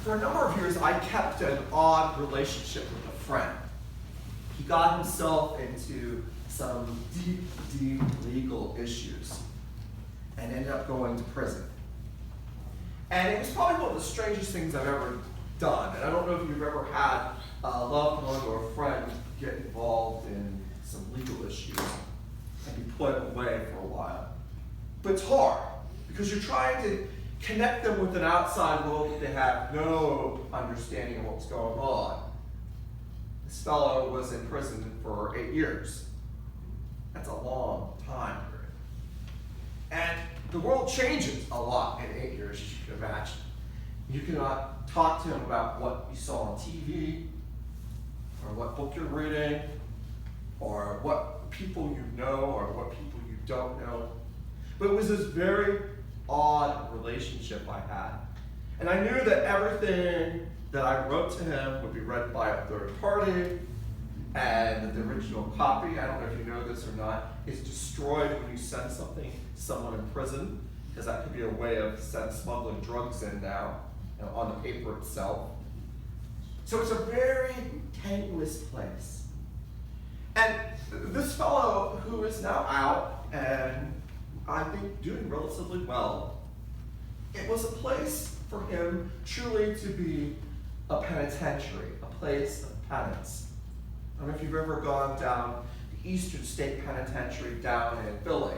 For a number of years, I kept an odd relationship with a friend. He got himself into some deep, deep legal issues and ended up going to prison. And it was probably one of the strangest things I've ever done. And I don't know if you've ever had a loved one or a friend get involved in some legal issues and be put away for a while. But it's hard because you're trying to connect them with an outside world that they have no understanding of what's going on. This fellow was in prison for 8 years. That's a long time. And the world changes a lot in 8 years, as you can imagine. You cannot talk to him about what you saw on TV, or what book you're reading, or what people you know, or what people you don't know. But it was this very odd relationship I had. And I knew that everything that I wrote to him would be read by a third party, and that the original copy, I don't know if you know this or not, is destroyed when you send something to someone in prison, because that could be a way of smuggling drugs in now, on the paper itself. So it's a very tenuous place. And this fellow, who is now out and I think doing relatively well, it was a place for him truly to be a penitentiary, a place of penance. I don't know if you've ever gone down the Eastern State Penitentiary down in Philly.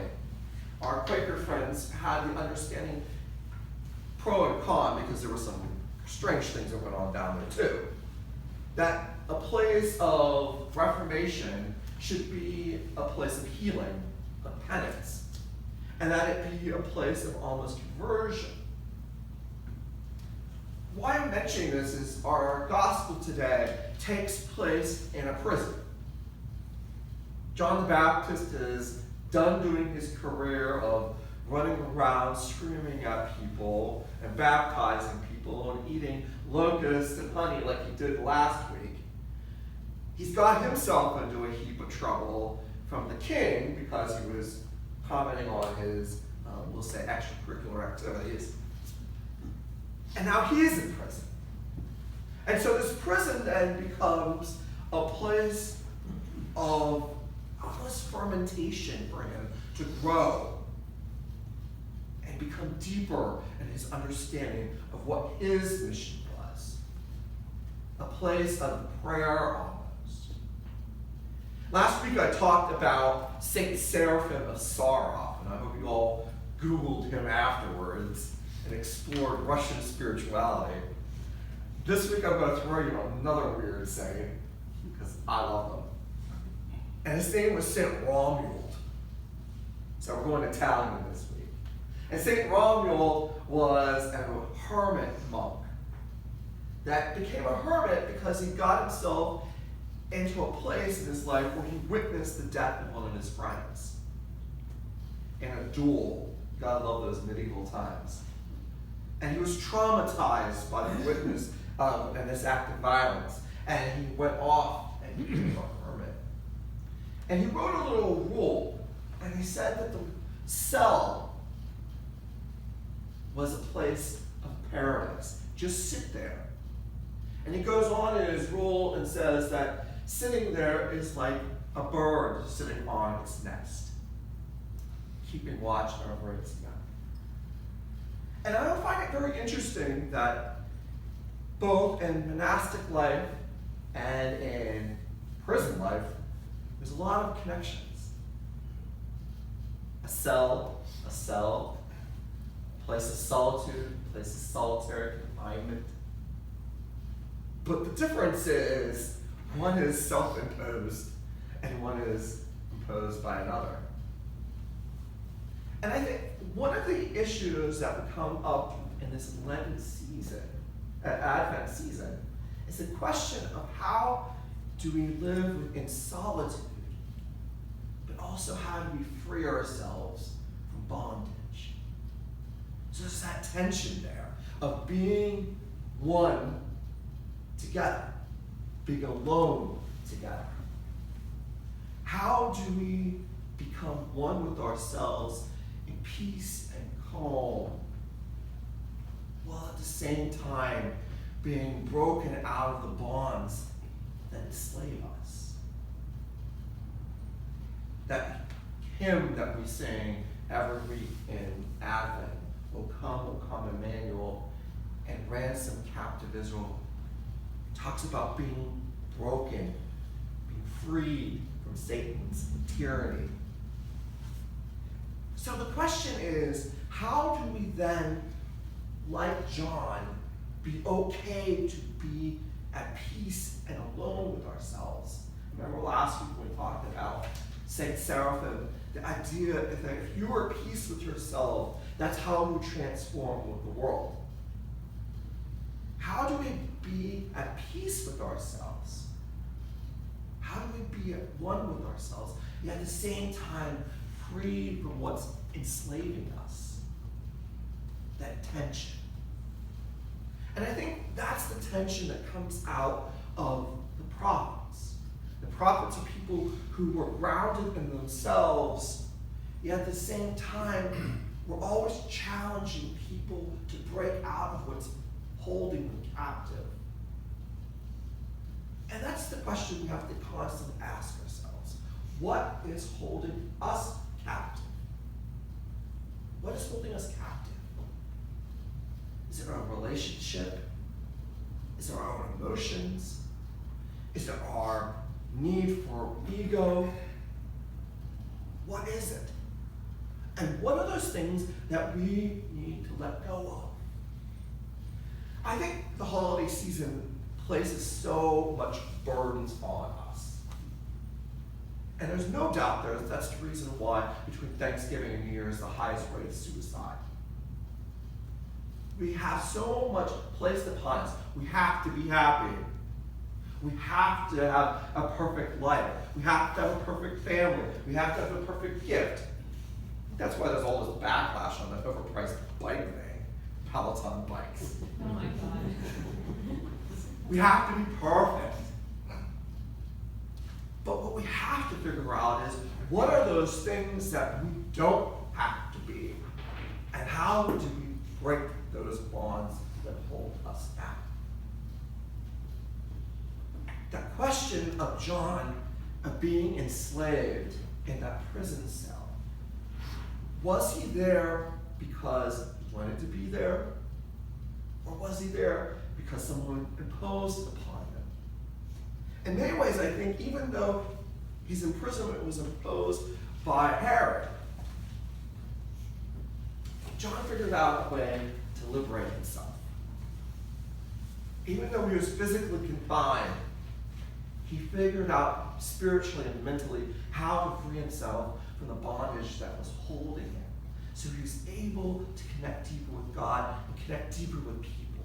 Our Quaker friends had the understanding, pro and con, because there were some strange things that went on down there too, that a place of reformation should be a place of healing, of penance, and that it be a place of almost conversion. Why I'm mentioning this is our gospel today takes place in a prison. John the Baptist is done doing his career of running around, screaming at people, and baptizing people, and eating locusts and honey like he did last week. He's got himself into a heap of trouble from the king because he was commenting on his, we'll say, extracurricular activities. And now he's in prison. And so this prison then becomes a place of almost fermentation for him to grow and become deeper in his understanding of what his mission was. A place of prayer almost. Last week I talked about Saint Seraphim of Sarov, and I hope you all Googled him afterwards and explored Russian spirituality. This week I'm going to throw you another weird saying, because I love them. And his name was Saint Romuald. So we're going Italian this week. And Saint Romuald was a hermit monk that became a hermit because he got himself into a place in his life where he witnessed the death of one of his friends in a duel. God love those medieval times. And he was traumatized by the witness of this act of violence. And he went off and became a hermit. And he wrote a little rule, and he said that the cell was a place of paradise. Just sit there. And he goes on in his rule and says that sitting there is like a bird sitting on its nest, keeping watch over its young. And I find it very interesting that both in monastic life and in prison life, there's a lot of connections. A cell, a place of solitude, a place of solitary confinement. But the difference is one is self-imposed and one is imposed by another. And I think one of the issues that would come up in this Lenten season, Advent season, is the question of how do we live in solitude, but also how do we free ourselves from bondage? So there's that tension there of being one together, being alone together. How do we become one with ourselves in peace and calm, while at the same time being broken out of the bonds that enslave us. That hymn that we sing every week in Advent, O come, Emmanuel, and ransom captive Israel, talks about being broken, being freed from Satan's tyranny. So the question is, how do we then, like John, be okay to be at peace and alone with ourselves? Remember last week when we talked about Saint Seraphim, the idea that if you are at peace with yourself, that's how you transform with the world. How do we be at peace with ourselves? How do we be at one with ourselves, yet at the same time free from what's enslaving us? That tension. And I think that's the tension that comes out of the prophets. The prophets are people who were grounded in themselves, yet at the same time, we're always challenging people to break out of what's holding them captive. And that's the question we have to constantly ask ourselves. What is holding us captive? What is holding us captive? Is it our relationship? Is it our own emotions? Is it our need for ego? What is it? And what are those things that we need to let go of? I think the holiday season places so much burdens on us. And there's no doubt that's the reason why between Thanksgiving and New Year's the highest rate of suicide. We have so much placed upon us. We have to be happy. We have to have a perfect life. We have to have a perfect family. We have to have a perfect gift. That's why there's all this backlash on the overpriced bike thing, Peloton bikes. Oh my God. We have to be perfect. But what we have to figure out is, what are those things that we don't have to be? And how do we break those bonds that hold us down? That question of John of being enslaved in that prison cell, was he there because he wanted to be there? Or was he there because someone imposed it upon him? In many ways, I think, even though his imprisonment was imposed by Herod, John figured out a way to liberate himself. Even though he was physically confined, he figured out spiritually and mentally how to free himself from the bondage that was holding him. So he was able to connect deeper with God and connect deeper with people.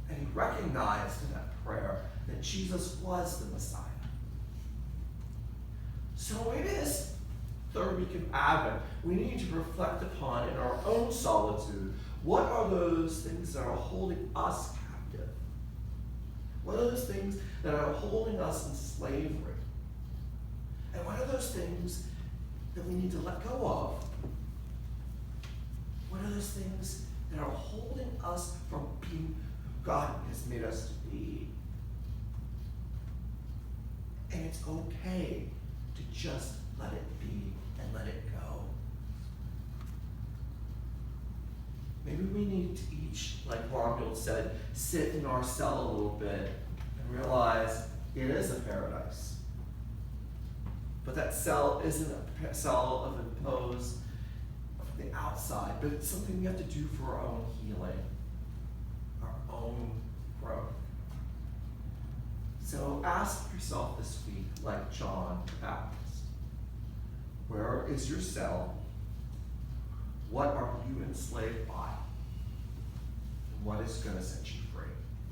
And he recognized in that prayer that Jesus was the Messiah. So it is third week of Advent. We need to reflect upon in our own solitude, what are those things that are holding us captive? What are those things that are holding us in slavery? And what are those things that we need to let go of? What are those things that are holding us from being who God has made us to be? And it's okay to just let it be and let it go. Maybe we need to each, like Reverend said, sit in our cell a little bit and realize it is a paradise. But that cell isn't a cell of imposed from the outside, but it's something we have to do for our own healing, our own growth. So ask yourself this week, like John the Baptist, where is your cell? What are you enslaved by? And what is going to set you free?